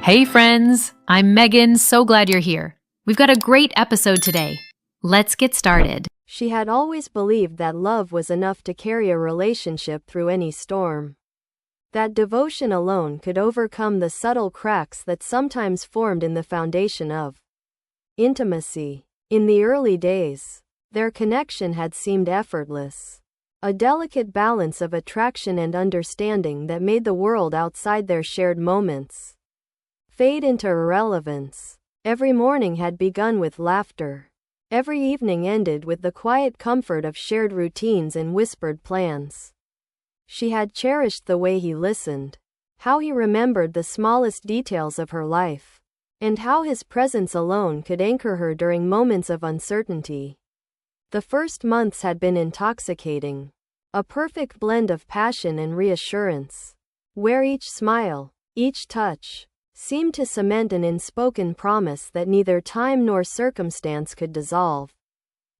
Hey friends, I'm Megan, so glad you're here. We've got a great episode today. Let's get started. She had always believed that love was enough to carry a relationship through any storm. That devotion alone could overcome the subtle cracks that sometimes formed in the foundation of intimacy. In the early days, their connection had seemed effortless. A delicate balance of attraction and understanding that made the world outside their shared moments fade into irrelevance. Every morning had begun with laughter. Every evening ended with the quiet comfort of shared routines and whispered plans. She had cherished the way he listened, how he remembered the smallest details of her life, and how his presence alone could anchor her during moments of uncertainty. The first months had been intoxicating, a perfect blend of passion and reassurance, where each smile, each touch, seemed to cement an unspoken promise that neither time nor circumstance could dissolve.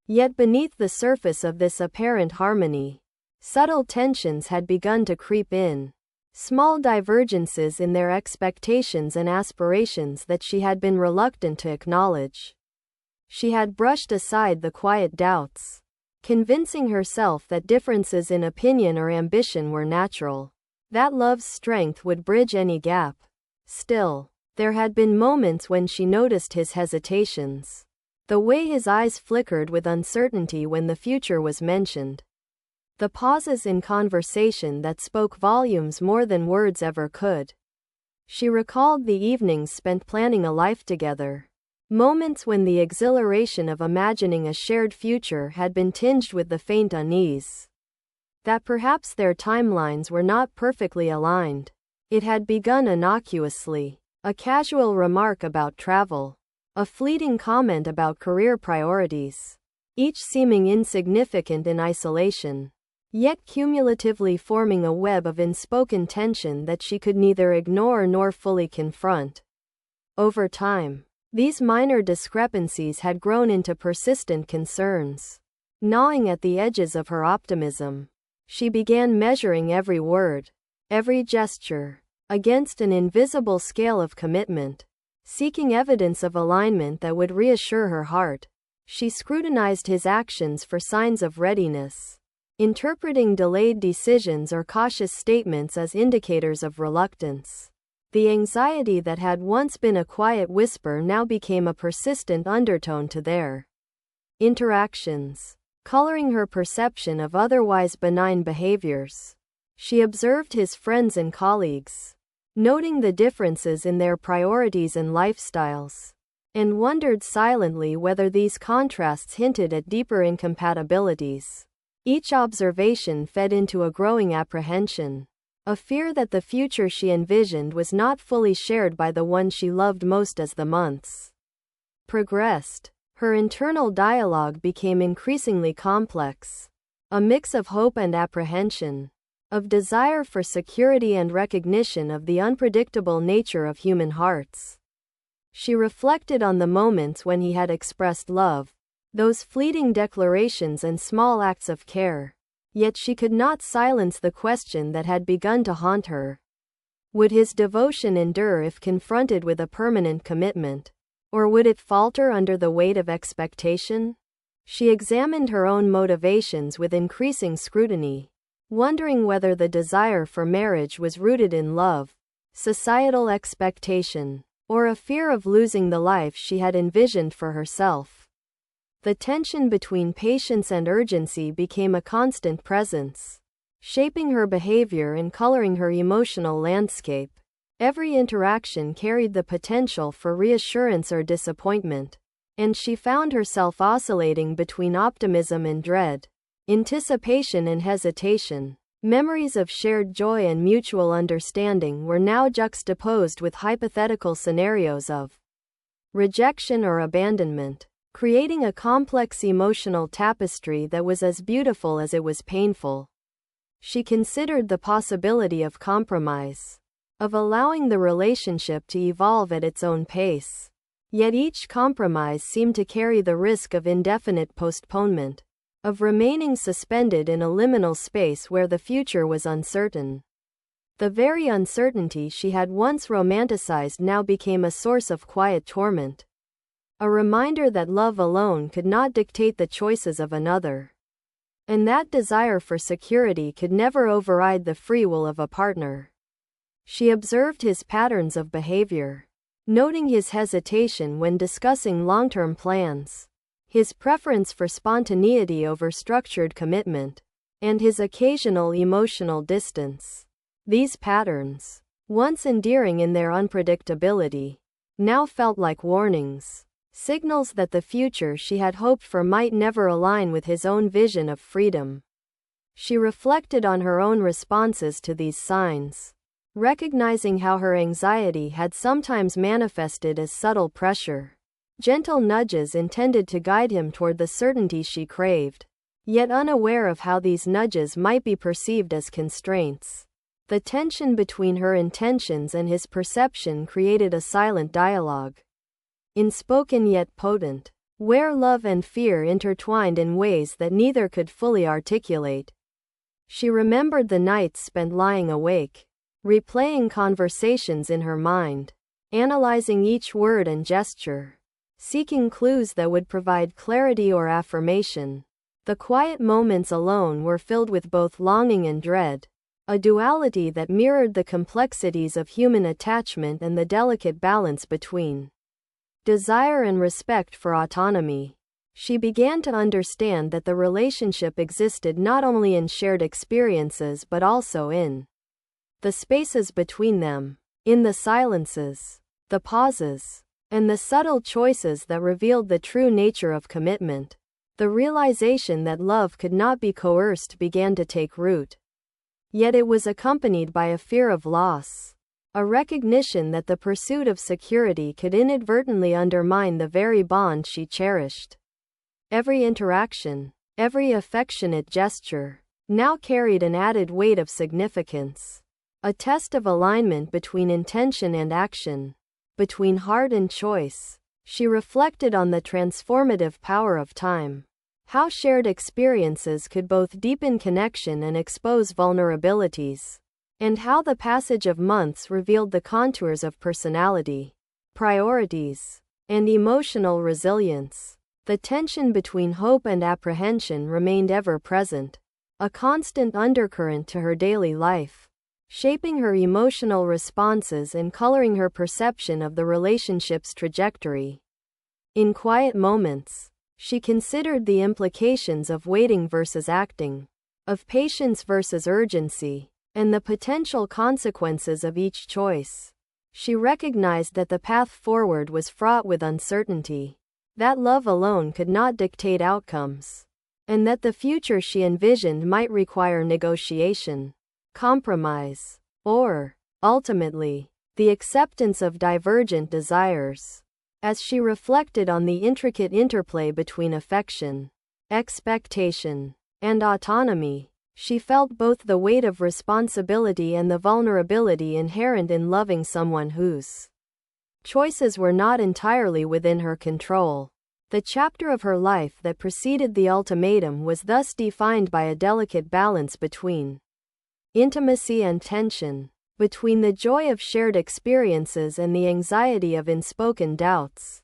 Yet beneath the surface of this apparent harmony, subtle tensions had begun to creep in. Small divergences in their expectations and aspirations that she had been reluctant to acknowledge. She had brushed aside the quiet doubts, convincing herself that differences in opinion or ambition were natural, that love's strength would bridge any gap. Still, there had been moments when she noticed his hesitations. The way his eyes flickered with uncertainty when the future was mentioned. The pauses in conversation that spoke volumes more than words ever could. She recalled the evenings spent planning a life together. Moments when the exhilaration of imagining a shared future had been tinged with the faint unease that perhaps their timelines were not perfectly aligned. It had begun innocuously, a casual remark about travel, a fleeting comment about career priorities, each seeming insignificant in isolation, yet cumulatively forming a web of unspoken tension that she could neither ignore nor fully confront. Over time, these minor discrepancies had grown into persistent concerns. Gnawing at the edges of her optimism, she began measuring every word, every gesture, against an invisible scale of commitment, seeking evidence of alignment that would reassure her heart. She scrutinized his actions for signs of readiness, interpreting delayed decisions or cautious statements as indicators of reluctance. The anxiety that had once been a quiet whisper now became a persistent undertone to their interactions, coloring her perception of otherwise benign behaviors. She observed his friends and colleagues, noting the differences in their priorities and lifestyles, and wondered silently whether these contrasts hinted at deeper incompatibilities. Each observation fed into a growing apprehension, a fear that the future she envisioned was not fully shared by the one she loved most. As the months progressed, her internal dialogue became increasingly complex, a mix of hope and apprehension, of desire for security and recognition of the unpredictable nature of human hearts. She reflected on the moments when he had expressed love, those fleeting declarations and small acts of care. Yet she could not silence the question that had begun to haunt her. Would his devotion endure if confronted with a permanent commitment? Or would it falter under the weight of expectation? She examined her own motivations with increasing scrutiny, wondering whether the desire for marriage was rooted in love, societal expectation, or a fear of losing the life she had envisioned for herself. The tension between patience and urgency became a constant presence, shaping her behavior and coloring her emotional landscape. Every interaction carried the potential for reassurance or disappointment, and she found herself oscillating between optimism and dread, anticipation and hesitation. Memories of shared joy and mutual understanding were now juxtaposed with hypothetical scenarios of rejection or abandonment, creating a complex emotional tapestry that was as beautiful as it was painful. She considered the possibility of compromise, of allowing the relationship to evolve at its own pace. Yet each compromise seemed to carry the risk of indefinite postponement, of remaining suspended in a liminal space where the future was uncertain. The very uncertainty she had once romanticized now became a source of quiet torment. A reminder that love alone could not dictate the choices of another. And that desire for security could never override the free will of a partner. She observed his patterns of behavior, noting his hesitation when discussing long-term plans, his preference for spontaneity over structured commitment, and his occasional emotional distance. These patterns, once endearing in their unpredictability, now felt like warnings, signals that the future she had hoped for might never align with his own vision of freedom. She reflected on her own responses to these signs, recognizing how her anxiety had sometimes manifested as subtle pressure, gentle nudges intended to guide him toward the certainty she craved, yet unaware of how these nudges might be perceived as constraints. The tension between her intentions and his perception created a silent dialogue, unspoken yet potent, where love and fear intertwined in ways that neither could fully articulate. She remembered the nights spent lying awake, replaying conversations in her mind, analyzing each word and gesture, seeking clues that would provide clarity or affirmation. The quiet moments alone were filled with both longing and dread, a duality that mirrored the complexities of human attachment and the delicate balance between desire and respect for autonomy. She began to understand that the relationship existed not only in shared experiences but also in the spaces between them, in the silences, the pauses, and the subtle choices that revealed the true nature of commitment. The realization that love could not be coerced began to take root. Yet it was accompanied by a fear of loss, a recognition that the pursuit of security could inadvertently undermine the very bond she cherished. Every interaction, every affectionate gesture, now carried an added weight of significance, a test of alignment between intention and action, between heart and choice. She reflected on the transformative power of time, how shared experiences could both deepen connection and expose vulnerabilities, and how the passage of months revealed the contours of personality, priorities, and emotional resilience. The tension between hope and apprehension remained ever present, a constant undercurrent to her daily life, shaping her emotional responses and coloring her perception of the relationship's trajectory. In quiet moments, she considered the implications of waiting versus acting, of patience versus urgency, and the potential consequences of each choice. She recognized that the path forward was fraught with uncertainty, that love alone could not dictate outcomes, and that the future she envisioned might require negotiation, compromise, or, ultimately, the acceptance of divergent desires. As she reflected on the intricate interplay between affection, expectation, and autonomy, she felt both the weight of responsibility and the vulnerability inherent in loving someone whose choices were not entirely within her control. The chapter of her life that preceded the ultimatum was thus defined by a delicate balance between intimacy and tension, between the joy of shared experiences and the anxiety of unspoken doubts.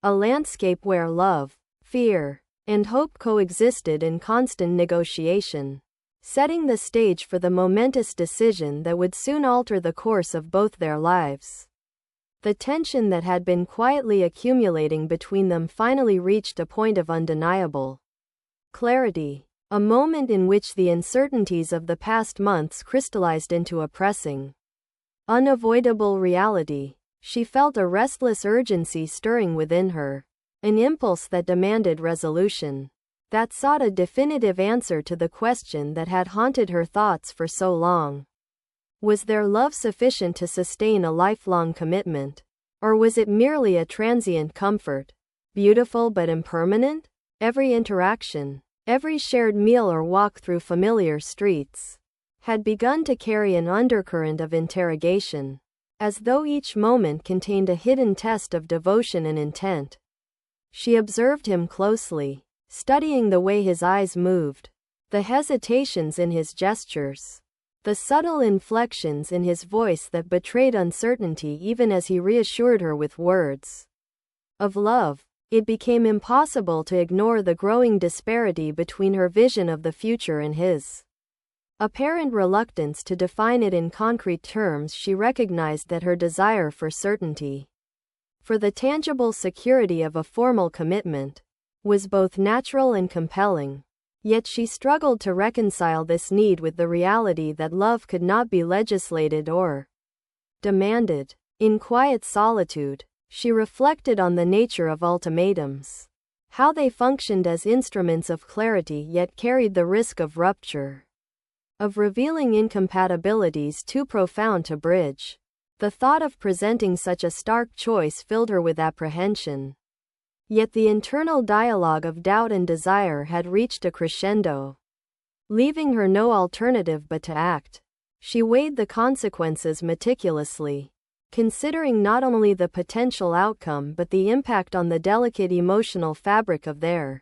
A landscape where love, fear, and hope coexisted in constant negotiation, setting the stage for the momentous decision that would soon alter the course of both their lives. The tension that had been quietly accumulating between them finally reached a point of undeniable clarity, a moment in which the uncertainties of the past months crystallized into a pressing, unavoidable reality. She felt a restless urgency stirring within her, an impulse that demanded resolution, that sought a definitive answer to the question that had haunted her thoughts for so long. Was their love sufficient to sustain a lifelong commitment? Or was it merely a transient comfort, beautiful but impermanent? Every interaction, every shared meal or walk through familiar streets, had begun to carry an undercurrent of interrogation, as though each moment contained a hidden test of devotion and intent. She observed him closely, studying the way his eyes moved, the hesitations in his gestures, the subtle inflections in his voice that betrayed uncertainty even as he reassured her with words of love. It became impossible to ignore the growing disparity between her vision of the future and his apparent reluctance to define it in concrete terms. She recognized that her desire for certainty, for the tangible security of a formal commitment, was both natural and compelling. Yet she struggled to reconcile this need with the reality that love could not be legislated or demanded. In quiet solitude, she reflected on the nature of ultimatums, how they functioned as instruments of clarity yet carried the risk of rupture, of revealing incompatibilities too profound to bridge. The thought of presenting such a stark choice filled her with apprehension. Yet the internal dialogue of doubt and desire had reached a crescendo, leaving her no alternative but to act. She weighed the consequences meticulously, considering not only the potential outcome but the impact on the delicate emotional fabric of their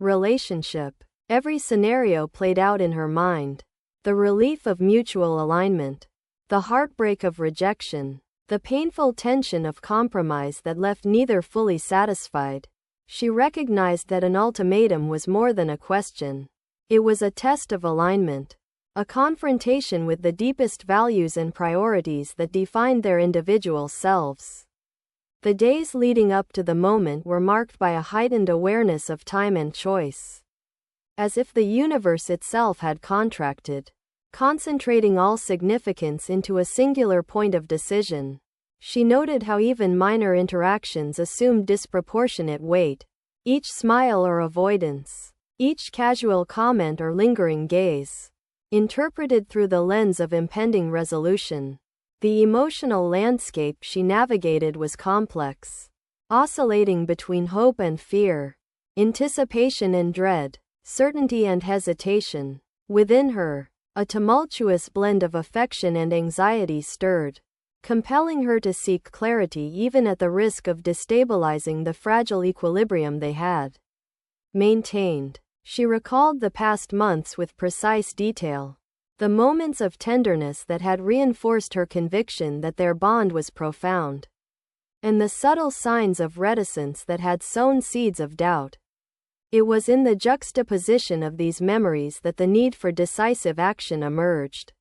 relationship. Every scenario played out in her mind: the relief of mutual alignment, the heartbreak of rejection, the painful tension of compromise that left neither fully satisfied. She recognized that an ultimatum was more than a question. It was a test of alignment, a confrontation with the deepest values and priorities that defined their individual selves. The days leading up to the moment were marked by a heightened awareness of time and choice, as if the universe itself had contracted, concentrating all significance into a singular point of decision. She noted how even minor interactions assumed disproportionate weight. Each smile or avoidance, each casual comment or lingering gaze, interpreted through the lens of impending resolution. The emotional landscape she navigated was complex, oscillating between hope and fear, anticipation and dread, certainty and hesitation. Within her, a tumultuous blend of affection and anxiety stirred, compelling her to seek clarity even at the risk of destabilizing the fragile equilibrium they had maintained. She recalled the past months with precise detail, the moments of tenderness that had reinforced her conviction that their bond was profound, and the subtle signs of reticence that had sown seeds of doubt. It was in the juxtaposition of these memories that the need for decisive action emerged.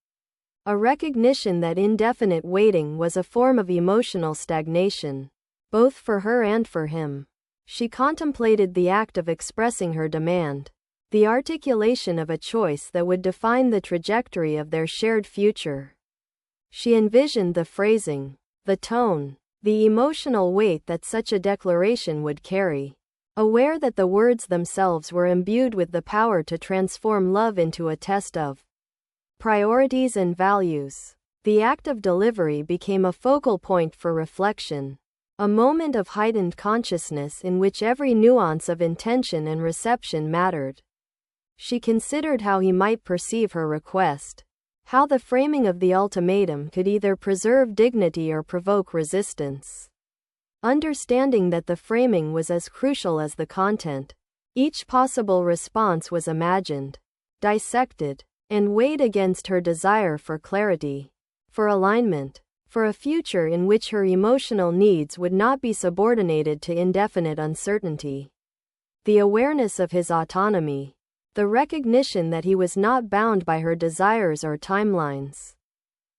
A recognition that indefinite waiting was a form of emotional stagnation, both for her and for him. She contemplated the act of expressing her demand, the articulation of a choice that would define the trajectory of their shared future. She envisioned the phrasing, the tone, the emotional weight that such a declaration would carry, aware that the words themselves were imbued with the power to transform love into a test of priorities and values. The act of delivery became a focal point for reflection, a moment of heightened consciousness in which every nuance of intention and reception mattered. She considered how he might perceive her request, how the framing of the ultimatum could either preserve dignity or provoke resistance. Understanding that the framing was as crucial as the content, each possible response was imagined, dissected, and weighed against her desire for clarity, for alignment, for a future in which her emotional needs would not be subordinated to indefinite uncertainty. The awareness of his autonomy, the recognition that he was not bound by her desires or timelines,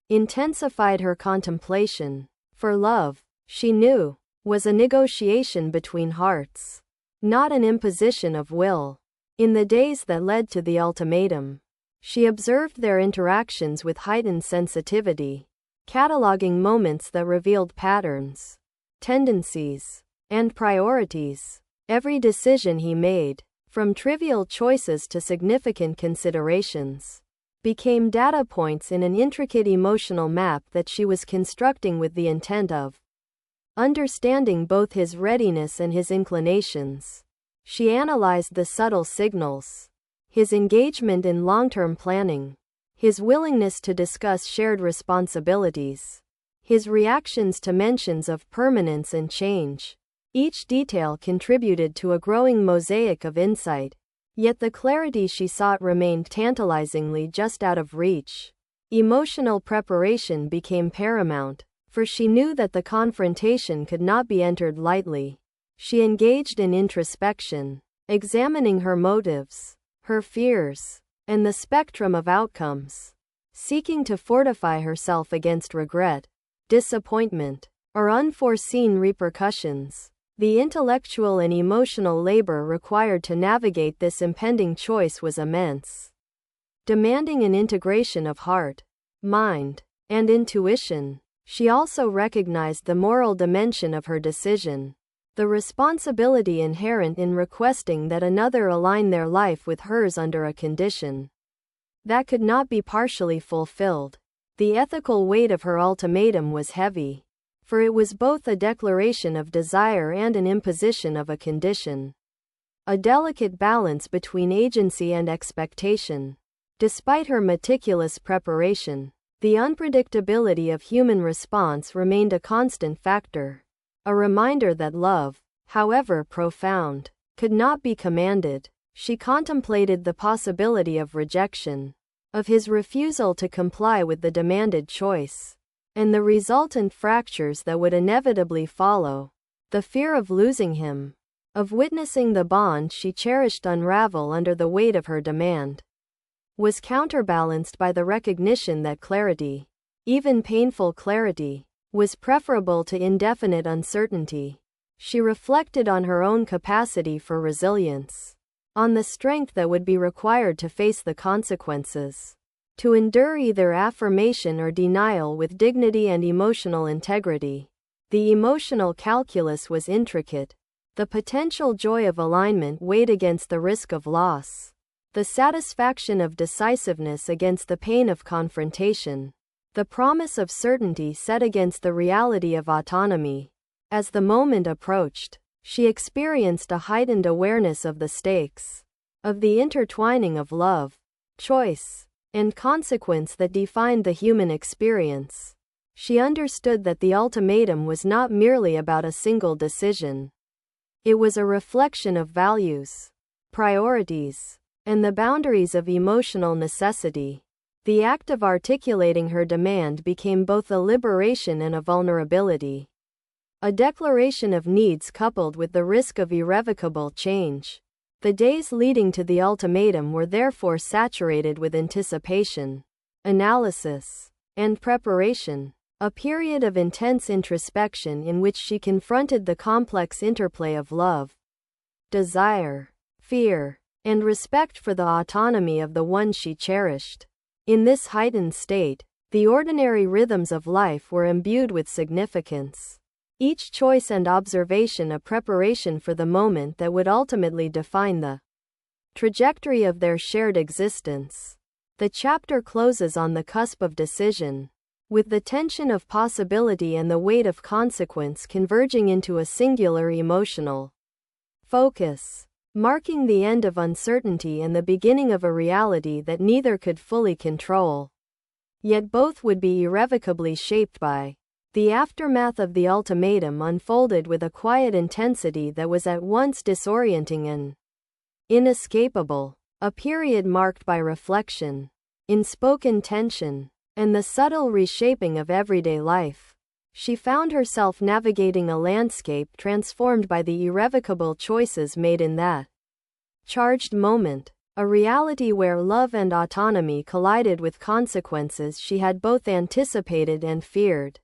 intensified her contemplation. For love, she knew, was a negotiation between hearts, not an imposition of will. In the days that led to the ultimatum, she observed their interactions with heightened sensitivity, cataloging moments that revealed patterns, tendencies, and priorities. Every decision he made, from trivial choices to significant considerations, became data points in an intricate emotional map that she was constructing with the intent of understanding both his readiness and his inclinations. She analyzed the subtle signals, his engagement in long-term planning, his willingness to discuss shared responsibilities, his reactions to mentions of permanence and change. Each detail contributed to a growing mosaic of insight, yet the clarity she sought remained tantalizingly just out of reach. Emotional preparation became paramount, for she knew that the confrontation could not be entered lightly. She engaged in introspection, examining her motives, her fears, and the spectrum of outcomes, seeking to fortify herself against regret, disappointment, or unforeseen repercussions. The intellectual and emotional labor required to navigate this impending choice was immense, demanding an integration of heart, mind, and intuition. She also recognized the moral dimension of her decision, the responsibility inherent in requesting that another align their life with hers under a condition that could not be partially fulfilled. The ethical weight of her ultimatum was heavy, for it was both a declaration of desire and an imposition of a condition, a delicate balance between agency and expectation. Despite her meticulous preparation, the unpredictability of human response remained a constant factor, a reminder that love, however profound, could not be commanded. She contemplated the possibility of rejection, of his refusal to comply with the demanded choice, and the resultant fractures that would inevitably follow. The fear of losing him, of witnessing the bond she cherished unravel under the weight of her demand, was counterbalanced by the recognition that clarity, even painful clarity, was preferable to indefinite uncertainty. She reflected on her own capacity for resilience, on the strength that would be required to face the consequences, to endure either affirmation or denial with dignity and emotional integrity. The emotional calculus was intricate. The potential joy of alignment weighed against the risk of loss, the satisfaction of decisiveness against the pain of confrontation, the promise of certainty set against the reality of autonomy. As the moment approached, she experienced a heightened awareness of the stakes, of the intertwining of love, choice, and consequence that defined the human experience. She understood that the ultimatum was not merely about a single decision. It was a reflection of values, priorities, and the boundaries of emotional necessity. The act of articulating her demand became both a liberation and a vulnerability, a declaration of needs coupled with the risk of irrevocable change. The days leading to the ultimatum were therefore saturated with anticipation, analysis, and preparation, a period of intense introspection in which she confronted the complex interplay of love, desire, fear, and respect for the autonomy of the one she cherished. In this heightened state, the ordinary rhythms of life were imbued with significance, each choice and observation a preparation for the moment that would ultimately define the trajectory of their shared existence. The chapter closes on the cusp of decision, with the tension of possibility and the weight of consequence converging into a singular emotional focus, marking the end of uncertainty and the beginning of a reality that neither could fully control, yet both would be irrevocably shaped by. The aftermath of the ultimatum unfolded with a quiet intensity that was at once disorienting and inescapable, a period marked by reflection, unspoken tension, and the subtle reshaping of everyday life. She found herself navigating a landscape transformed by the irrevocable choices made in that charged moment, a reality where love and autonomy collided with consequences she had both anticipated and feared.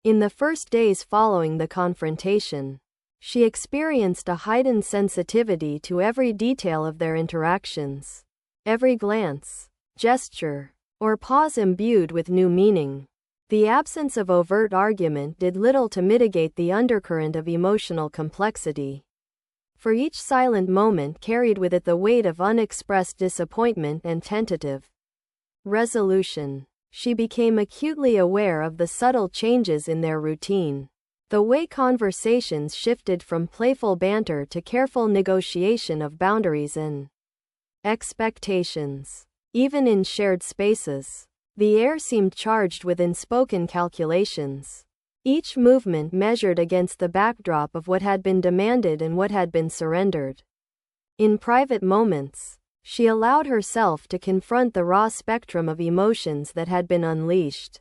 In the first days following the confrontation, she experienced a heightened sensitivity to every detail of their interactions, every glance, gesture, or pause imbued with new meaning. The absence of overt argument did little to mitigate the undercurrent of emotional complexity, for each silent moment carried with it the weight of unexpressed disappointment and tentative resolution. She became acutely aware of the subtle changes in their routine, the way conversations shifted from playful banter to careful negotiation of boundaries and expectations. Even in shared spaces, the air seemed charged with unspoken calculations, each movement measured against the backdrop of what had been demanded and what had been surrendered. In private moments, She allowed herself to confront the raw spectrum of emotions that had been unleashed.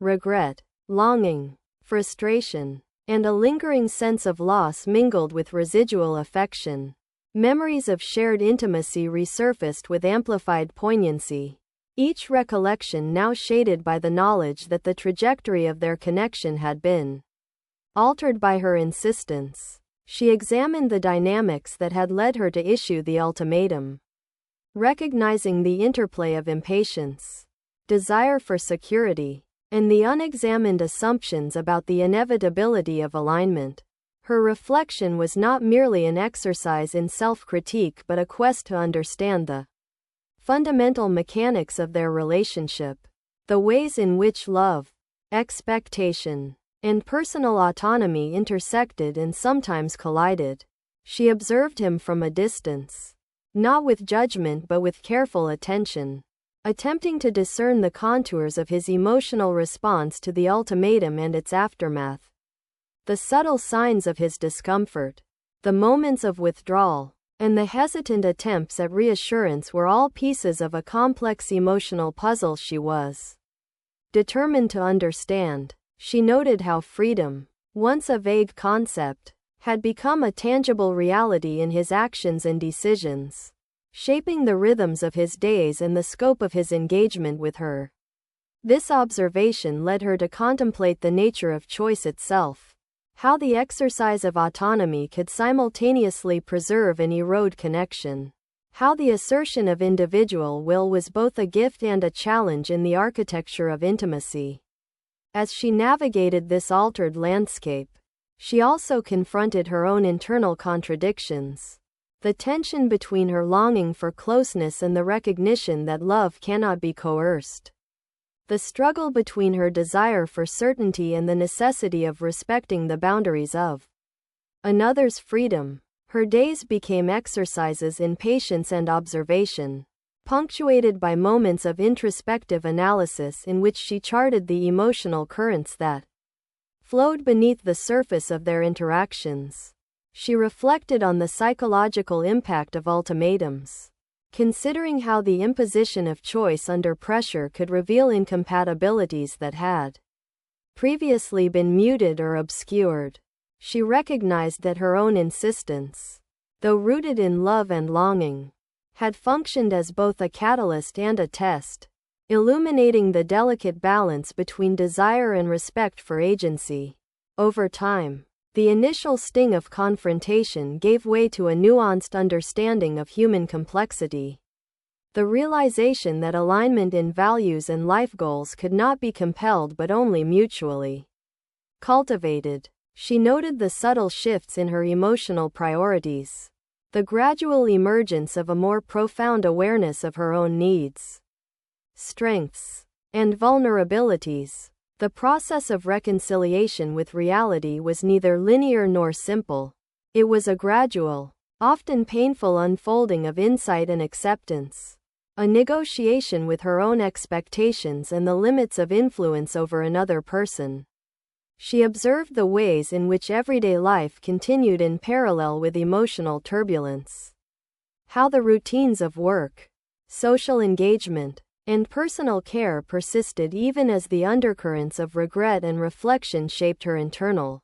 Regret, longing, frustration, and a lingering sense of loss mingled with residual affection. Memories of shared intimacy resurfaced with amplified poignancy, each recollection now shaded by the knowledge that the trajectory of their connection had been altered by her insistence. She examined the dynamics that had led her to issue the ultimatum. Recognizing the interplay of impatience, desire for security, and the unexamined assumptions about the inevitability of alignment, her reflection was not merely an exercise in self-critique but a quest to understand the fundamental mechanics of their relationship, the ways in which love, expectation, and personal autonomy intersected and sometimes collided. She observed him from a distance, not with judgment but with careful attention, attempting to discern the contours of his emotional response to the ultimatum and its aftermath. The subtle signs of his discomfort, the moments of withdrawal, and the hesitant attempts at reassurance were all pieces of a complex emotional puzzle she was determined to understand. She noted how freedom, once a vague concept, had become a tangible reality in his actions and decisions, shaping the rhythms of his days and the scope of his engagement with her. This observation led her to contemplate the nature of choice itself, how the exercise of autonomy could simultaneously preserve and erode connection, how the assertion of individual will was both a gift and a challenge in the architecture of intimacy. As she navigated this altered landscape, she also confronted her own internal contradictions, the tension between her longing for closeness and the recognition that love cannot be coerced. The struggle between her desire for certainty and the necessity of respecting the boundaries of another's freedom. Her days became exercises in patience and observation, punctuated by moments of introspective analysis in which she charted the emotional currents that flowed beneath the surface of their interactions. She reflected on the psychological impact of ultimatums, considering how the imposition of choice under pressure could reveal incompatibilities that had previously been muted or obscured. She recognized that her own insistence, though rooted in love and longing, had functioned as both a catalyst and a test, illuminating the delicate balance between desire and respect for agency. Over time, the initial sting of confrontation gave way to a nuanced understanding of human complexity. The realization that alignment in values and life goals could not be compelled but only mutually cultivated. She noted the subtle shifts in her emotional priorities, the gradual emergence of a more profound awareness of her own needs, strengths, and vulnerabilities. The process of reconciliation with reality was neither linear nor simple. It was a gradual, often painful unfolding of insight and acceptance, a negotiation with her own expectations and the limits of influence over another person. She observed the ways in which everyday life continued in parallel with emotional turbulence, how the routines of work, social engagement, and personal care persisted even as the undercurrents of regret and reflection shaped her internal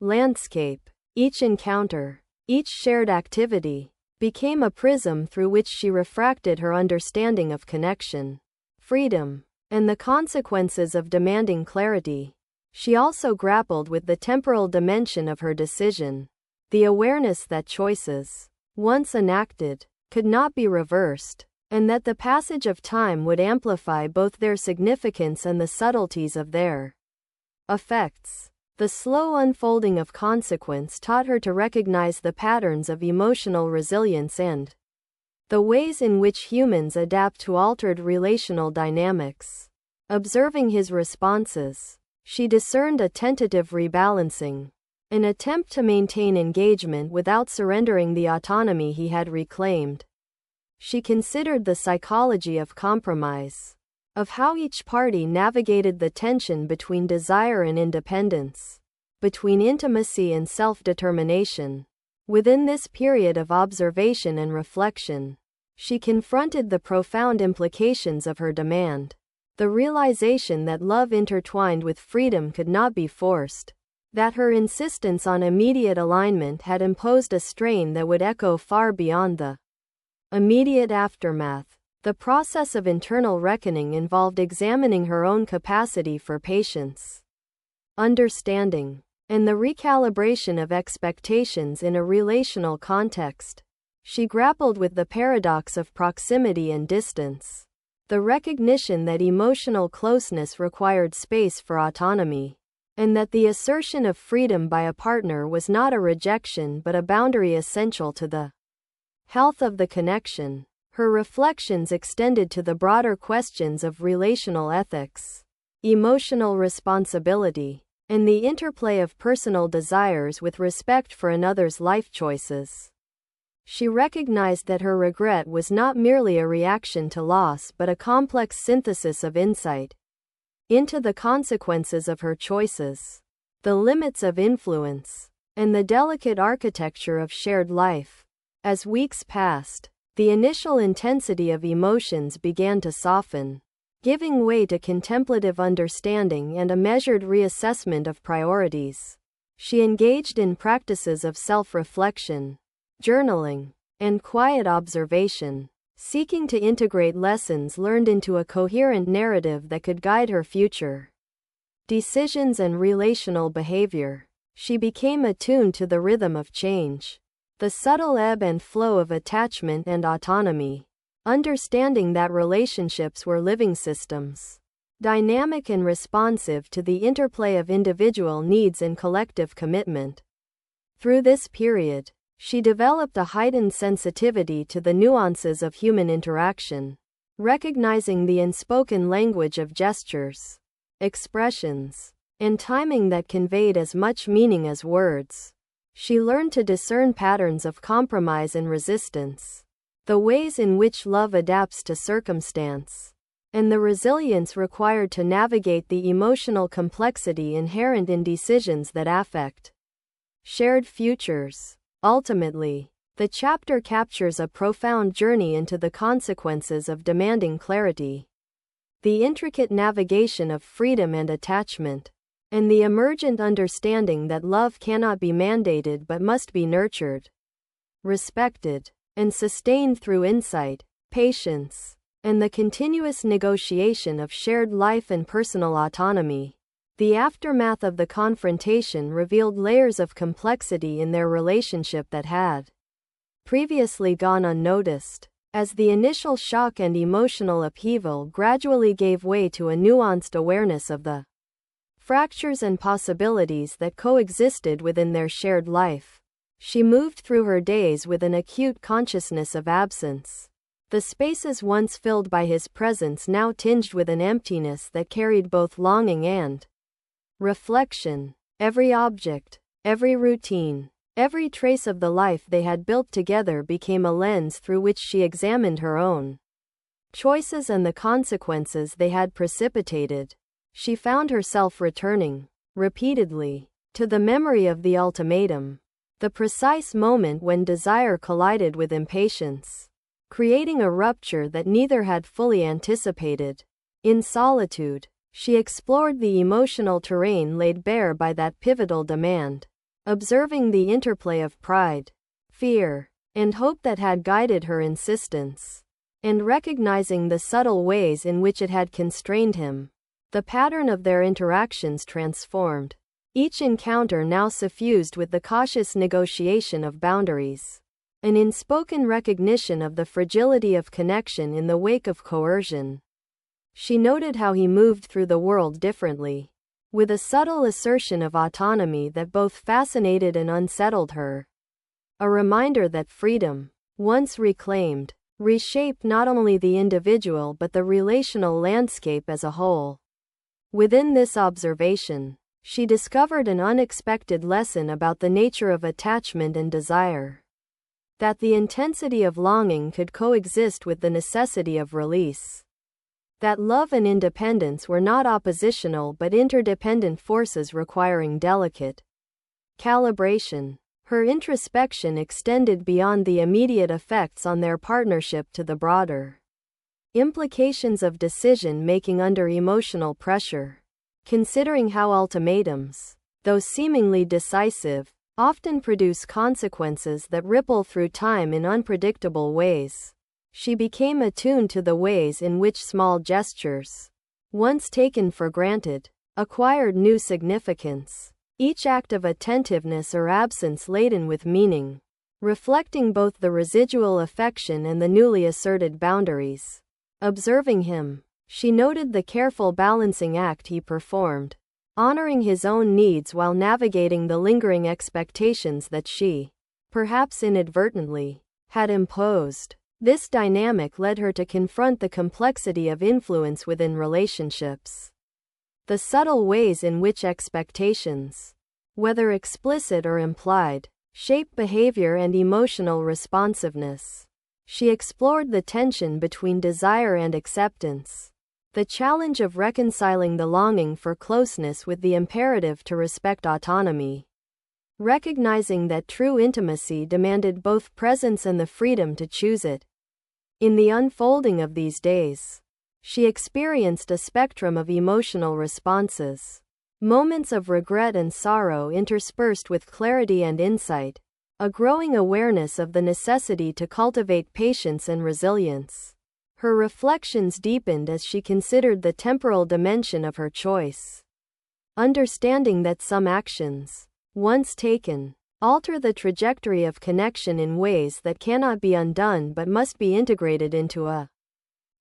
landscape. Each encounter, each shared activity, became a prism through which she refracted her understanding of connection, freedom, and the consequences of demanding clarity. She also grappled with the temporal dimension of her decision, the awareness that choices, once enacted, could not be reversed, and that the passage of time would amplify both their significance and the subtleties of their effects. The slow unfolding of consequence taught her to recognize the patterns of emotional resilience and the ways in which humans adapt to altered relational dynamics. Observing his responses, she discerned a tentative rebalancing, an attempt to maintain engagement without surrendering the autonomy he had reclaimed. She considered the psychology of compromise, of how each party navigated the tension between desire and independence, between intimacy and self-determination. Within this period of observation and reflection, she confronted the profound implications of her demand. The realization that love intertwined with freedom could not be forced. That her insistence on immediate alignment had imposed a strain that would echo far beyond the immediate aftermath. The process of internal reckoning involved examining her own capacity for patience, understanding, and the recalibration of expectations in a relational context. She grappled with the paradox of proximity and distance, the recognition that emotional closeness required space for autonomy, and that the assertion of freedom by a partner was not a rejection but a boundary essential to the health of the connection. Her reflections extended to the broader questions of relational ethics, emotional responsibility, and the interplay of personal desires with respect for another's life choices. She recognized that her regret was not merely a reaction to loss but a complex synthesis of insight into the consequences of her choices, the limits of influence, and the delicate architecture of shared life. As weeks passed, the initial intensity of emotions began to soften, giving way to contemplative understanding and a measured reassessment of priorities. She engaged in practices of self-reflection, journaling, and quiet observation, seeking to integrate lessons learned into a coherent narrative that could guide her future decisions and relational behavior. She became attuned to the rhythm of change, the subtle ebb and flow of attachment and autonomy, understanding that relationships were living systems, dynamic and responsive to the interplay of individual needs and collective commitment. Through this period, she developed a heightened sensitivity to the nuances of human interaction, recognizing the unspoken language of gestures, expressions, and timing that conveyed as much meaning as words. She learned to discern patterns of compromise and resistance, the ways in which love adapts to circumstance, and the resilience required to navigate the emotional complexity inherent in decisions that affect shared futures. Ultimately, the chapter captures a profound journey into the consequences of demanding clarity, the intricate navigation of freedom and attachment, and the emergent understanding that love cannot be mandated but must be nurtured, respected, and sustained through insight, patience, and the continuous negotiation of shared life and personal autonomy. The aftermath of the confrontation revealed layers of complexity in their relationship that had previously gone unnoticed, as the initial shock and emotional upheaval gradually gave way to a nuanced awareness of the fractures and possibilities that coexisted within their shared life. She moved through her days with an acute consciousness of absence, the spaces once filled by his presence now tinged with an emptiness that carried both longing and reflection. Every object, every routine, every trace of the life they had built together became a lens through which she examined her own choices and the consequences they had precipitated. She found herself returning, repeatedly, to the memory of the ultimatum, the precise moment when desire collided with impatience, creating a rupture that neither had fully anticipated. In solitude, she explored the emotional terrain laid bare by that pivotal demand, observing the interplay of pride, fear, and hope that had guided her insistence, and recognizing the subtle ways in which it had constrained him. The pattern of their interactions transformed, each encounter now suffused with the cautious negotiation of boundaries, an unspoken recognition of the fragility of connection in the wake of coercion. She noted how he moved through the world differently, with a subtle assertion of autonomy that both fascinated and unsettled her. A reminder that freedom, once reclaimed, reshaped not only the individual but the relational landscape as a whole. Within this observation, she discovered an unexpected lesson about the nature of attachment and desire. That the intensity of longing could coexist with the necessity of release. That love and independence were not oppositional but interdependent forces requiring delicate calibration. Her introspection extended beyond the immediate effects on their partnership to the broader implications of decision-making under emotional pressure. Considering how ultimatums, though seemingly decisive, often produce consequences that ripple through time in unpredictable ways, she became attuned to the ways in which small gestures, once taken for granted, acquired new significance, each act of attentiveness or absence laden with meaning, reflecting both the residual affection and the newly asserted boundaries. Observing him, she noted the careful balancing act he performed, honoring his own needs while navigating the lingering expectations that she, perhaps inadvertently, had imposed. This dynamic led her to confront the complexity of influence within relationships. The subtle ways in which expectations, whether explicit or implied, shape behavior and emotional responsiveness. She explored the tension between desire and acceptance, the challenge of reconciling the longing for closeness with the imperative to respect autonomy. Recognizing that true intimacy demanded both presence and the freedom to choose it. In the unfolding of these days, she experienced a spectrum of emotional responses, moments of regret and sorrow interspersed with clarity and insight, a growing awareness of the necessity to cultivate patience and resilience. Her reflections deepened as she considered the temporal dimension of her choice, understanding that some actions, once taken, alter the trajectory of connection in ways that cannot be undone but must be integrated into a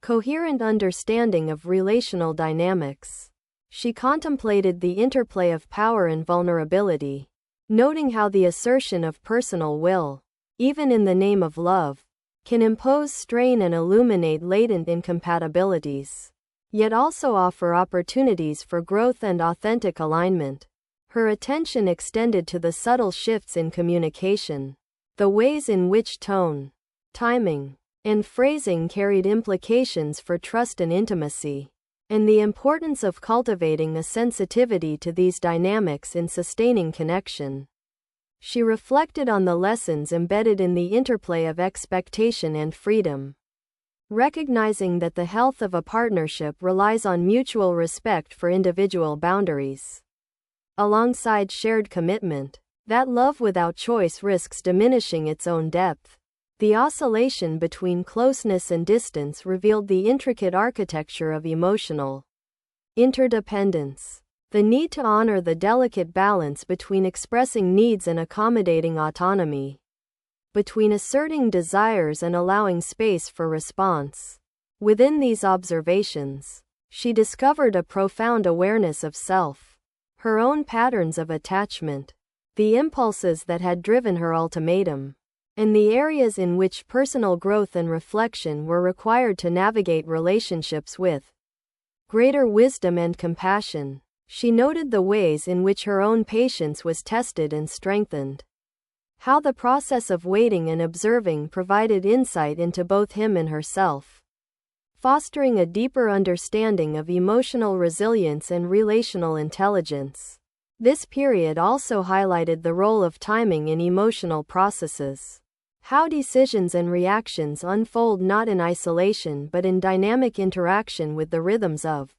coherent understanding of relational dynamics. She contemplated the interplay of power and vulnerability, noting how the assertion of personal will, even in the name of love, can impose strain and illuminate latent incompatibilities, yet also offer opportunities for growth and authentic alignment. Her attention extended to the subtle shifts in communication, the ways in which tone, timing, and phrasing carried implications for trust and intimacy, and the importance of cultivating a sensitivity to these dynamics in sustaining connection. She reflected on the lessons embedded in the interplay of expectation and freedom, recognizing that the health of a partnership relies on mutual respect for individual boundaries, alongside shared commitment. That love without choice risks diminishing its own depth. The oscillation between closeness and distance revealed the intricate architecture of emotional interdependence, the need to honor the delicate balance between expressing needs and accommodating autonomy, between asserting desires and allowing space for response. Within these observations, she discovered a profound awareness of self, her own patterns of attachment, the impulses that had driven her ultimatum, and the areas in which personal growth and reflection were required to navigate relationships with greater wisdom and compassion. She noted the ways in which her own patience was tested and strengthened, how the process of waiting and observing provided insight into both him and herself, fostering a deeper understanding of emotional resilience and relational intelligence. This period also highlighted the role of timing in emotional processes, how decisions and reactions unfold not in isolation but in dynamic interaction with the rhythms of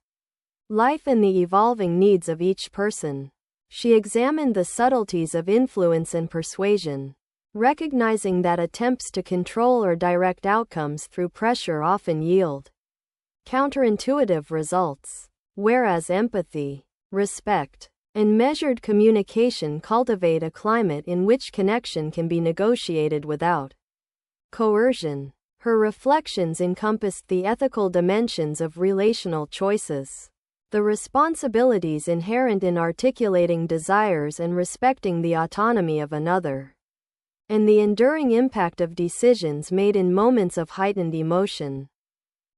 life and the evolving needs of each person. She examined the subtleties of influence and persuasion, recognizing that attempts to control or direct outcomes through pressure often yield counterintuitive results, whereas empathy, respect, and measured communication cultivate a climate in which connection can be negotiated without coercion. Her reflections encompassed the ethical dimensions of relational choices, the responsibilities inherent in articulating desires and respecting the autonomy of another, and the enduring impact of decisions made in moments of heightened emotion.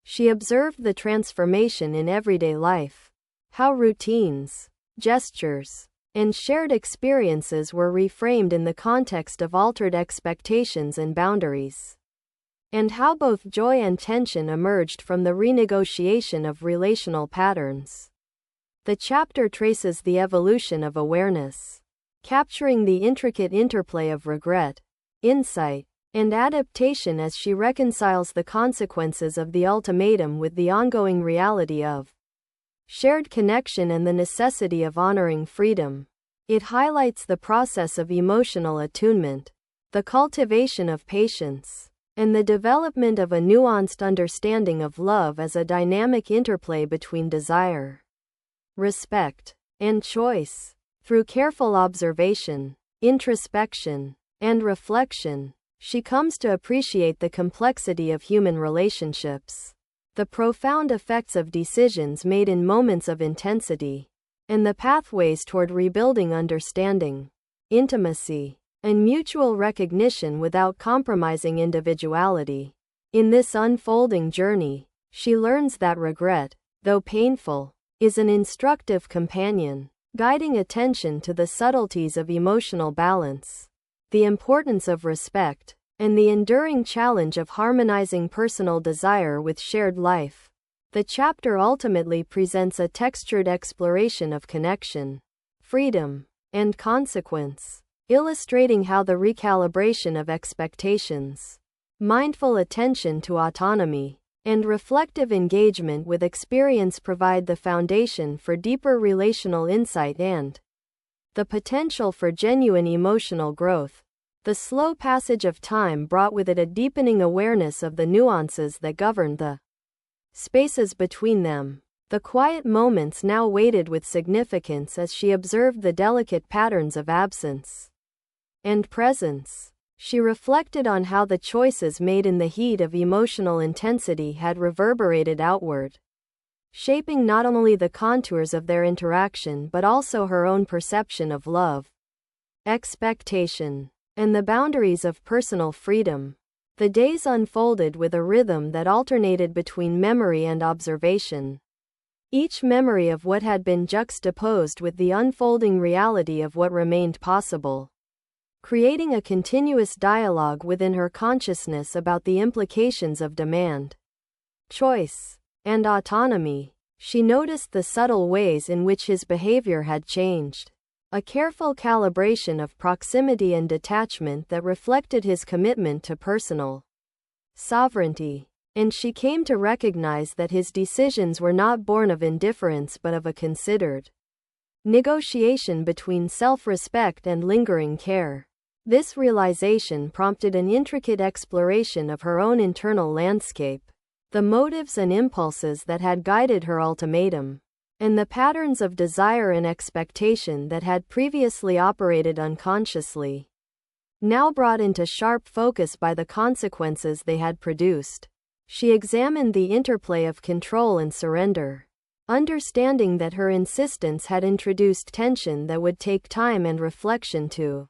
She observed the transformation in everyday life, how routines, gestures, and shared experiences were reframed in the context of altered expectations and boundaries, and how both joy and tension emerged from the renegotiation of relational patterns. The chapter traces the evolution of awareness, capturing the intricate interplay of regret, insight, and adaptation as she reconciles the consequences of the ultimatum with the ongoing reality of shared connection and the necessity of honoring freedom. It highlights the process of emotional attunement, the cultivation of patience, and the development of a nuanced understanding of love as a dynamic interplay between desire, respect, and choice. Through careful observation, introspection, and reflection, she comes to appreciate the complexity of human relationships, the profound effects of decisions made in moments of intensity, and the pathways toward rebuilding understanding, intimacy, and mutual recognition without compromising individuality. In this unfolding journey, she learns that regret, though painful, is an instructive companion, guiding attention to the subtleties of emotional balance, the importance of respect, and the enduring challenge of harmonizing personal desire with shared life. The chapter ultimately presents a textured exploration of connection, freedom, and consequence, illustrating how the recalibration of expectations, mindful attention to autonomy, and reflective engagement with experience provide the foundation for deeper relational insight and the potential for genuine emotional growth. The slow passage of time brought with it a deepening awareness of the nuances that govern the spaces between them. The quiet moments now weighted with significance as she observed the delicate patterns of absence and presence. She reflected on how the choices made in the heat of emotional intensity had reverberated outward, shaping not only the contours of their interaction but also her own perception of love, expectation, and the boundaries of personal freedom. The days unfolded with a rhythm that alternated between memory and observation, each memory of what had been juxtaposed with the unfolding reality of what remained possible, creating a continuous dialogue within her consciousness about the implications of demand, choice, and autonomy. She noticed the subtle ways in which his behavior had changed, a careful calibration of proximity and detachment that reflected his commitment to personal sovereignty, and she came to recognize that his decisions were not born of indifference but of a considered negotiation between self-respect and lingering care. This realization prompted an intricate exploration of her own internal landscape, the motives and impulses that had guided her ultimatum, and the patterns of desire and expectation that had previously operated unconsciously, now brought into sharp focus by the consequences they had produced. She examined the interplay of control and surrender, understanding that her insistence had introduced tension that would take time and reflection to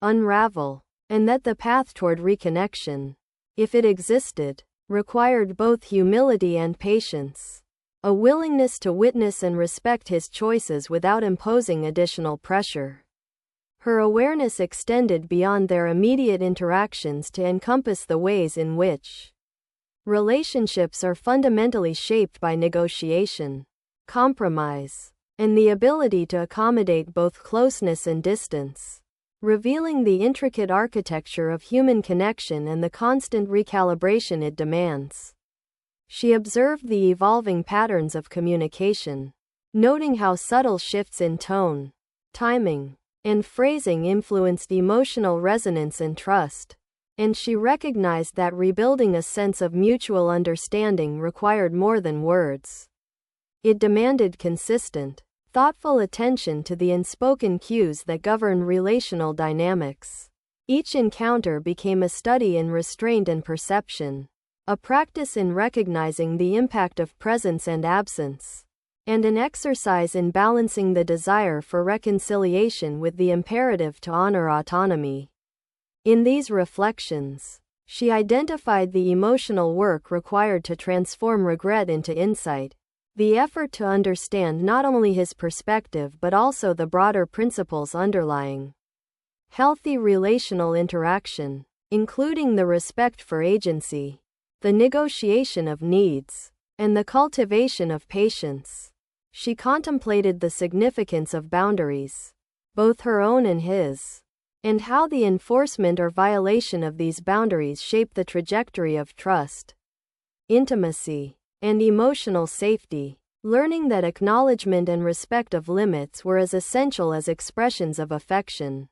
unravel, and that the path toward reconnection, if it existed, required both humility and patience, a willingness to witness and respect his choices without imposing additional pressure. Her awareness extended beyond their immediate interactions to encompass the ways in which relationships are fundamentally shaped by negotiation, compromise, and the ability to accommodate both closeness and distance, revealing the intricate architecture of human connection and the constant recalibration it demands. She observed the evolving patterns of communication, noting how subtle shifts in tone, timing, and phrasing influenced emotional resonance and trust, and she recognized that rebuilding a sense of mutual understanding required more than words. It demanded consistent, thoughtful attention to the unspoken cues that govern relational dynamics. Each encounter became a study in restraint and perception, a practice in recognizing the impact of presence and absence, and an exercise in balancing the desire for reconciliation with the imperative to honor autonomy. In these reflections, she identified the emotional work required to transform regret into insight, the effort to understand not only his perspective but also the broader principles underlying healthy relational interaction, including the respect for agency, the negotiation of needs, and the cultivation of patience. She contemplated the significance of boundaries, both her own and his, and how the enforcement or violation of these boundaries shape the trajectory of trust, intimacy, and emotional safety. Learning that acknowledgement and respect of limits were as essential as expressions of affection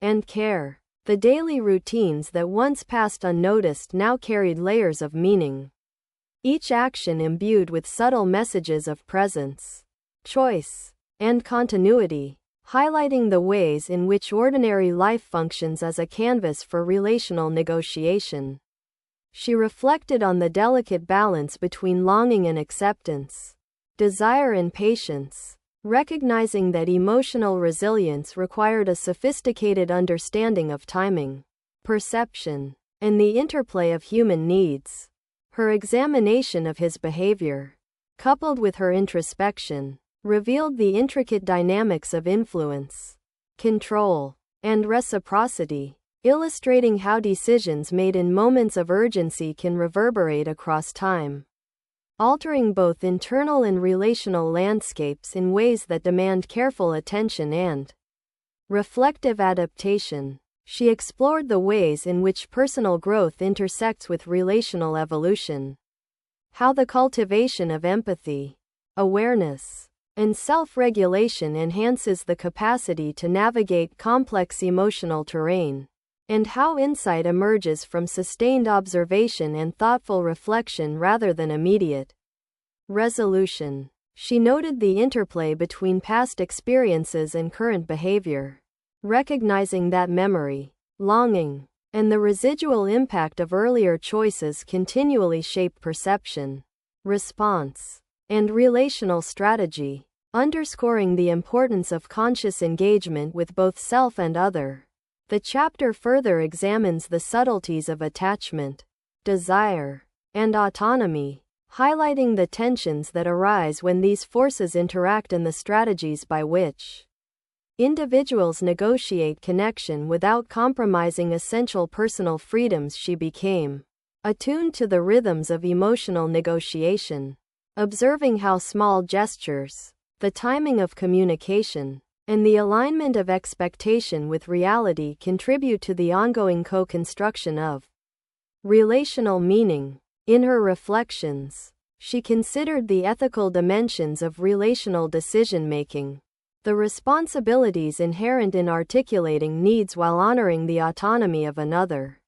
and care. The daily routines that once passed unnoticed now carried layers of meaning, each action imbued with subtle messages of presence, choice, and continuity, highlighting the ways in which ordinary life functions as a canvas for relational negotiation. She reflected on the delicate balance between longing and acceptance, desire and patience, recognizing that emotional resilience required a sophisticated understanding of timing, perception, and the interplay of human needs. Her examination of his behavior, coupled with her introspection, revealed the intricate dynamics of influence, control, and reciprocity, illustrating how decisions made in moments of urgency can reverberate across time, altering both internal and relational landscapes in ways that demand careful attention and reflective adaptation. She explored the ways in which personal growth intersects with relational evolution, how the cultivation of empathy, awareness, and self-regulation enhances the capacity to navigate complex emotional terrain, and how insight emerges from sustained observation and thoughtful reflection rather than immediate resolution. She noted the interplay between past experiences and current behavior, recognizing that memory, longing, and the residual impact of earlier choices continually shape perception, response, and relational strategy, underscoring the importance of conscious engagement with both self and other. The chapter further examines the subtleties of attachment, desire, and autonomy, highlighting the tensions that arise when these forces interact and the strategies by which individuals negotiate connection without compromising essential personal freedoms. She became attuned to the rhythms of emotional negotiation, observing how small gestures, the timing of communication, and the alignment of expectation with reality contribute to the ongoing co-construction of relational meaning. In her reflections, she considered the ethical dimensions of relational decision-making, the responsibilities inherent in articulating needs while honoring the autonomy of another,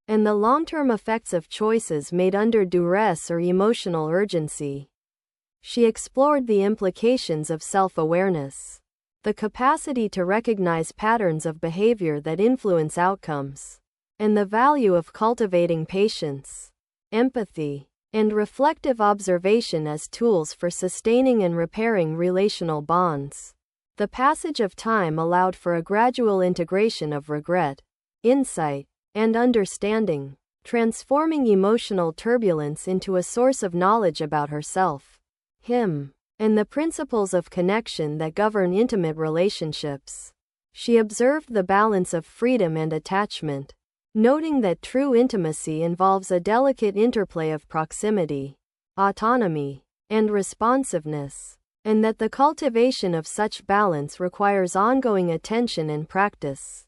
and the long-term effects of choices made under duress or emotional urgency. She explored the implications of self-awareness, the capacity to recognize patterns of behavior that influence outcomes, and the value of cultivating patience, empathy, and reflective observation as tools for sustaining and repairing relational bonds. The passage of time allowed for a gradual integration of regret, insight, and understanding, transforming emotional turbulence into a source of knowledge about herself, him, and the principles of connection that govern intimate relationships. She observed the balance of freedom and attachment, noting that true intimacy involves a delicate interplay of proximity, autonomy, and responsiveness, and that the cultivation of such balance requires ongoing attention and practice.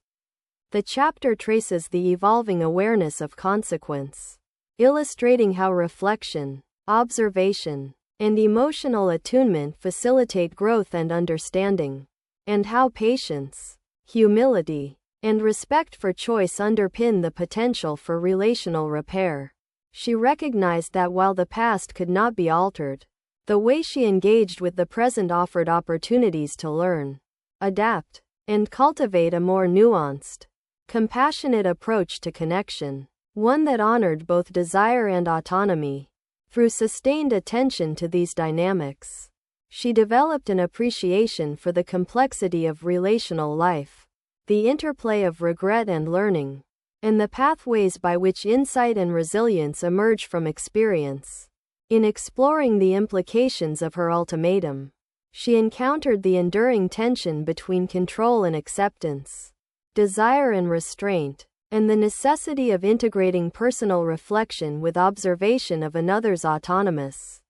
The chapter traces the evolving awareness of consequence, illustrating how reflection, observation, and emotional attunement facilitate growth and understanding, and how patience, humility, and respect for choice underpin the potential for relational repair. She recognized that while the past could not be altered, the way she engaged with the present offered opportunities to learn, adapt, and cultivate a more nuanced, compassionate approach to connection, one that honored both desire and autonomy. Through sustained attention to these dynamics, she developed an appreciation for the complexity of relational life, the interplay of regret and learning, and the pathways by which insight and resilience emerge from experience. In exploring the implications of her ultimatum, she encountered the enduring tension between control and acceptance, desire and restraint, and the necessity of integrating personal reflection with observation of another's autonomous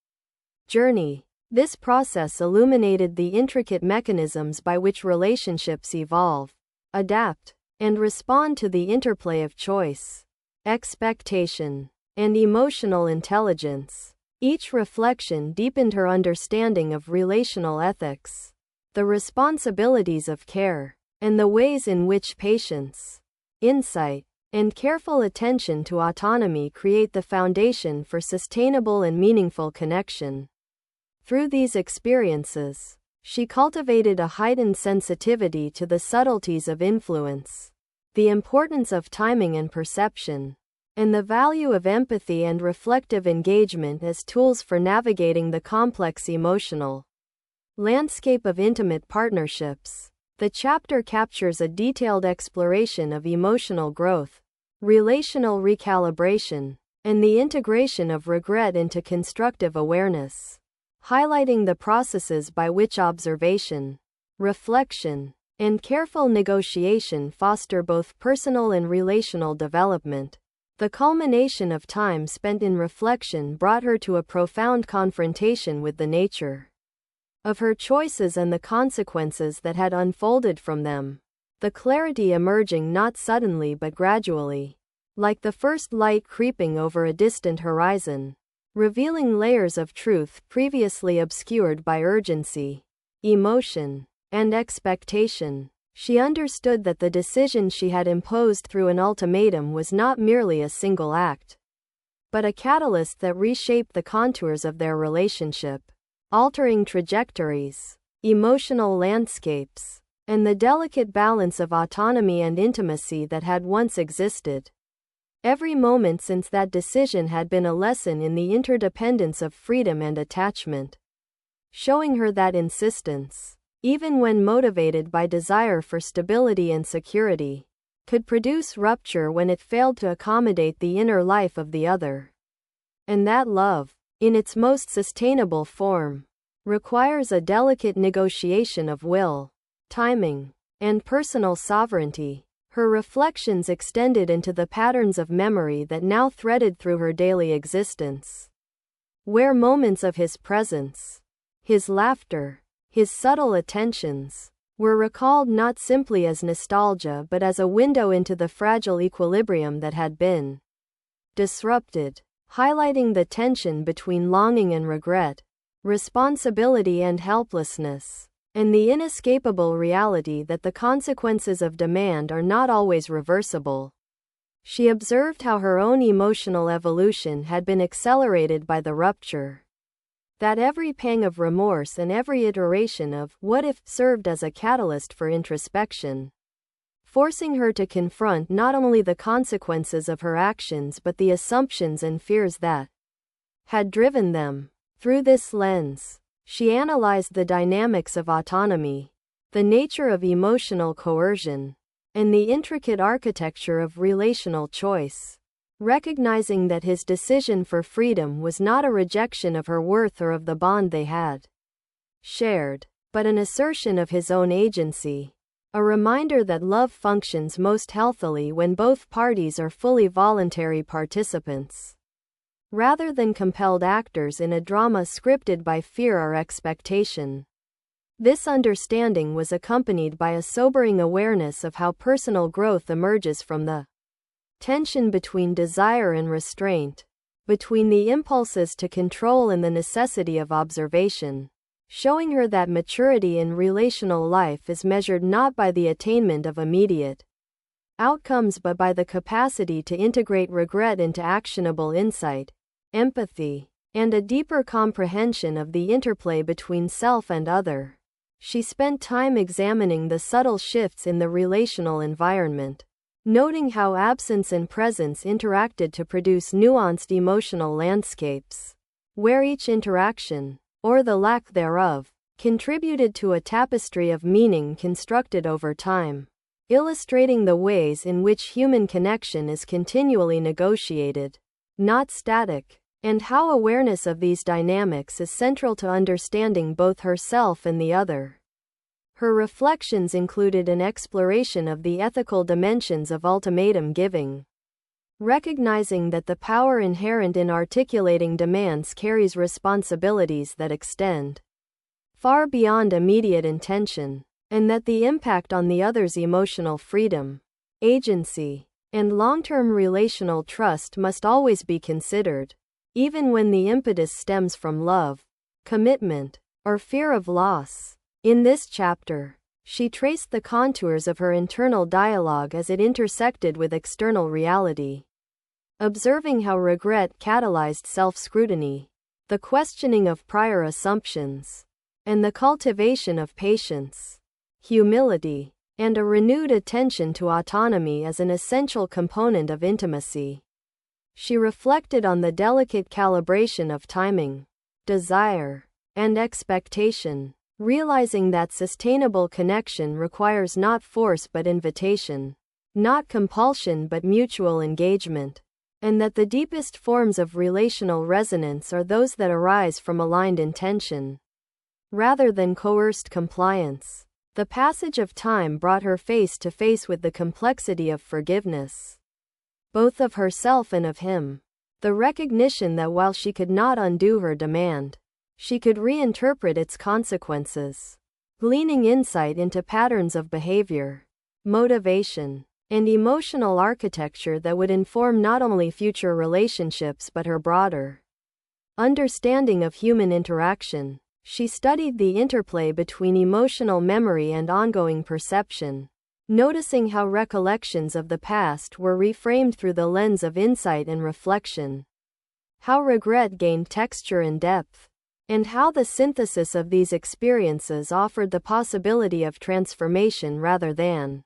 journey. This process illuminated the intricate mechanisms by which relationships evolve, adapt, and respond to the interplay of choice, expectation, and emotional intelligence. Each reflection deepened her understanding of relational ethics, the responsibilities of care, and the ways in which patience, insight, and careful attention to autonomy create the foundation for sustainable and meaningful connection. Through these experiences, she cultivated a heightened sensitivity to the subtleties of influence, the importance of timing and perception, and the value of empathy and reflective engagement as tools for navigating the complex emotional landscape of intimate partnerships. The chapter captures a detailed exploration of emotional growth, relational recalibration, and the integration of regret into constructive awareness, highlighting the processes by which observation, reflection, and careful negotiation foster both personal and relational development. The culmination of time spent in reflection brought her to a profound confrontation with the nature of her choices and the consequences that had unfolded from them, the clarity emerging not suddenly but gradually, like the first light creeping over a distant horizon, revealing layers of truth previously obscured by urgency, emotion, and expectation. She understood that the decision she had imposed through an ultimatum was not merely a single act, but a catalyst that reshaped the contours of their relationship, altering trajectories, emotional landscapes, and the delicate balance of autonomy and intimacy that had once existed. Every moment since that decision had been a lesson in the interdependence of freedom and attachment, showing her that insistence, even when motivated by desire for stability and security, could produce rupture when it failed to accommodate the inner life of the other. And that love, in its most sustainable form, requires a delicate negotiation of will, timing, and personal sovereignty. Her reflections extended into the patterns of memory that now threaded through her daily existence, where moments of his presence, his laughter, his subtle attentions, were recalled not simply as nostalgia but as a window into the fragile equilibrium that had been disrupted, highlighting the tension between longing and regret, responsibility and helplessness, and the inescapable reality that the consequences of demand are not always reversible. She observed how her own emotional evolution had been accelerated by the rupture, that every pang of remorse and every iteration of what if served as a catalyst for introspection, forcing her to confront not only the consequences of her actions but the assumptions and fears that had driven them. Through this lens, she analyzed the dynamics of autonomy, the nature of emotional coercion, and the intricate architecture of relational choice, recognizing that his decision for freedom was not a rejection of her worth or of the bond they had shared, but an assertion of his own agency, a reminder that love functions most healthily when both parties are fully voluntary participants, rather than compelled actors in a drama scripted by fear or expectation. This understanding was accompanied by a sobering awareness of how personal growth emerges from the tension between desire and restraint, between the impulses to control and the necessity of observation, showing her that maturity in relational life is measured not by the attainment of immediate outcomes but by the capacity to integrate regret into actionable insight, empathy, and a deeper comprehension of the interplay between self and other. She spent time examining the subtle shifts in the relational environment, noting how absence and presence interacted to produce nuanced emotional landscapes, where each interaction, or the lack thereof, contributed to a tapestry of meaning constructed over time, illustrating the ways in which human connection is continually negotiated, not static, and how awareness of these dynamics is central to understanding both herself and the other. Her reflections included an exploration of the ethical dimensions of ultimatum giving, recognizing that the power inherent in articulating demands carries responsibilities that extend far beyond immediate intention, and that the impact on the other's emotional freedom, agency, and long-term relational trust must always be considered, even when the impetus stems from love, commitment, or fear of loss. In this chapter, she traced the contours of her internal dialogue as it intersected with external reality, observing how regret catalyzed self-scrutiny, the questioning of prior assumptions, and the cultivation of patience, humility, and a renewed attention to autonomy as an essential component of intimacy. She reflected on the delicate calibration of timing, desire, and expectation, realizing that sustainable connection requires not force but invitation, not compulsion but mutual engagement, and that the deepest forms of relational resonance are those that arise from aligned intention, rather than coerced compliance. The passage of time brought her face to face with the complexity of forgiveness, both of herself and of him. The recognition that while she could not undo her demand, she could reinterpret its consequences, gleaning insight into patterns of behavior, motivation, and emotional architecture that would inform not only future relationships but her broader understanding of human interaction. She studied the interplay between emotional memory and ongoing perception, noticing how recollections of the past were reframed through the lens of insight and reflection, how regret gained texture and depth, and how the synthesis of these experiences offered the possibility of transformation rather than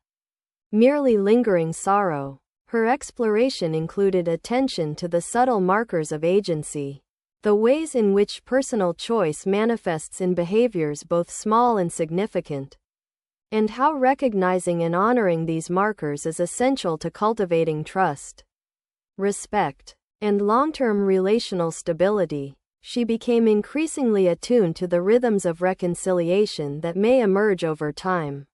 merely lingering sorrow. Her exploration included attention to the subtle markers of agency, the ways in which personal choice manifests in behaviors both small and significant, and how recognizing and honoring these markers is essential to cultivating trust, respect, and long-term relational stability. She became increasingly attuned to the rhythms of reconciliation that may emerge over time,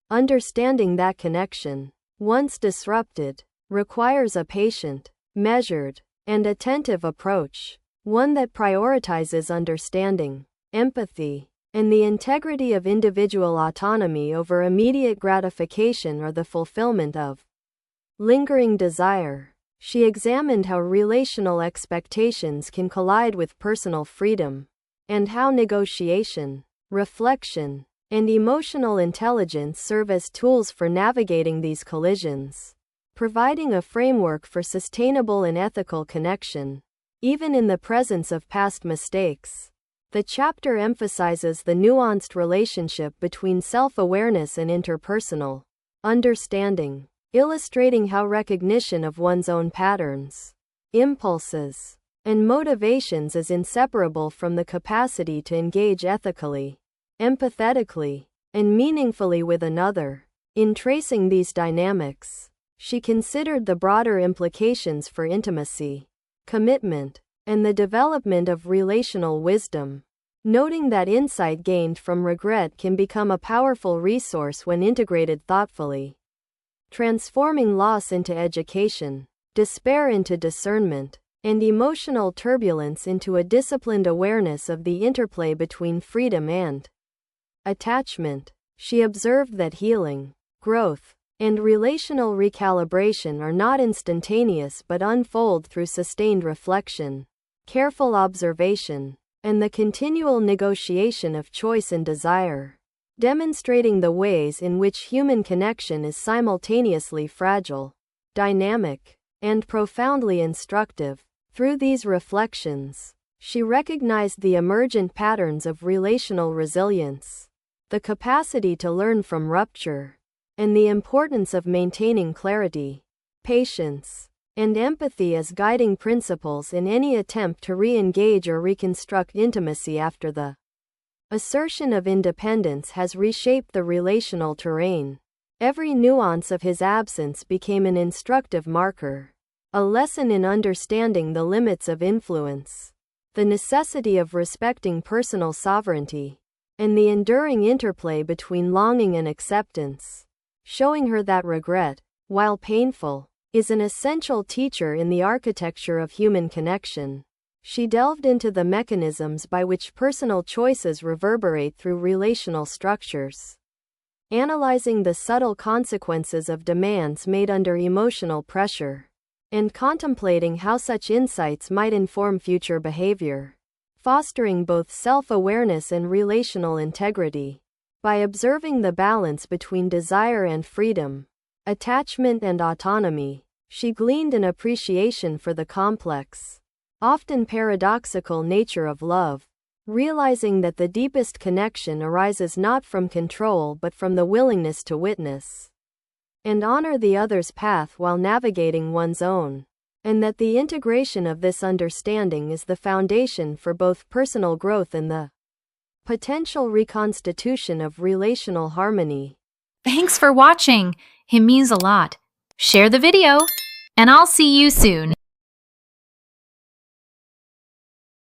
understanding that connection, once disrupted, requires a patient, measured, and attentive approach, one that prioritizes understanding, empathy, and the integrity of individual autonomy over immediate gratification or the fulfillment of lingering desire. She examined how relational expectations can collide with personal freedom, and how negotiation, reflection, and emotional intelligence serve as tools for navigating these collisions, providing a framework for sustainable and ethical connection, even in the presence of past mistakes. The chapter emphasizes the nuanced relationship between self-awareness and interpersonal understanding, illustrating how recognition of one's own patterns, impulses, and motivations is inseparable from the capacity to engage ethically, empathetically, and meaningfully with another. In tracing these dynamics, she considered the broader implications for intimacy, commitment, and the development of relational wisdom, noting that insight gained from regret can become a powerful resource when integrated thoughtfully, transforming loss into education, despair into discernment, and emotional turbulence into a disciplined awareness of the interplay between freedom and attachment. She observed that healing, growth, and relational recalibration are not instantaneous but unfold through sustained reflection, careful observation, and the continual negotiation of choice and desire, demonstrating the ways in which human connection is simultaneously fragile, dynamic, and profoundly instructive. Through these reflections, she recognized the emergent patterns of relational resilience, the capacity to learn from rupture, and the importance of maintaining clarity, patience, and empathy as guiding principles in any attempt to re-engage or reconstruct intimacy after the assertion of independence has reshaped the relational terrain. Every nuance of his absence became an instructive marker, a lesson in understanding the limits of influence, the necessity of respecting personal sovereignty, and the enduring interplay between longing and acceptance, showing her that regret, while painful, is an essential teacher in the architecture of human connection. She delved into the mechanisms by which personal choices reverberate through relational structures, analyzing the subtle consequences of demands made under emotional pressure, and contemplating how such insights might inform future behavior, fostering both self-awareness and relational integrity. By observing the balance between desire and freedom, attachment and autonomy, she gleaned an appreciation for the complex, often paradoxical nature of love, realizing that the deepest connection arises not from control but from the willingness to witness and honor the other's path while navigating one's own, and that the integration of this understanding is the foundation for both personal growth and the potential reconstitution of relational harmony. Thanks for watching. It means a lot. Share the video, and I'll see you soon.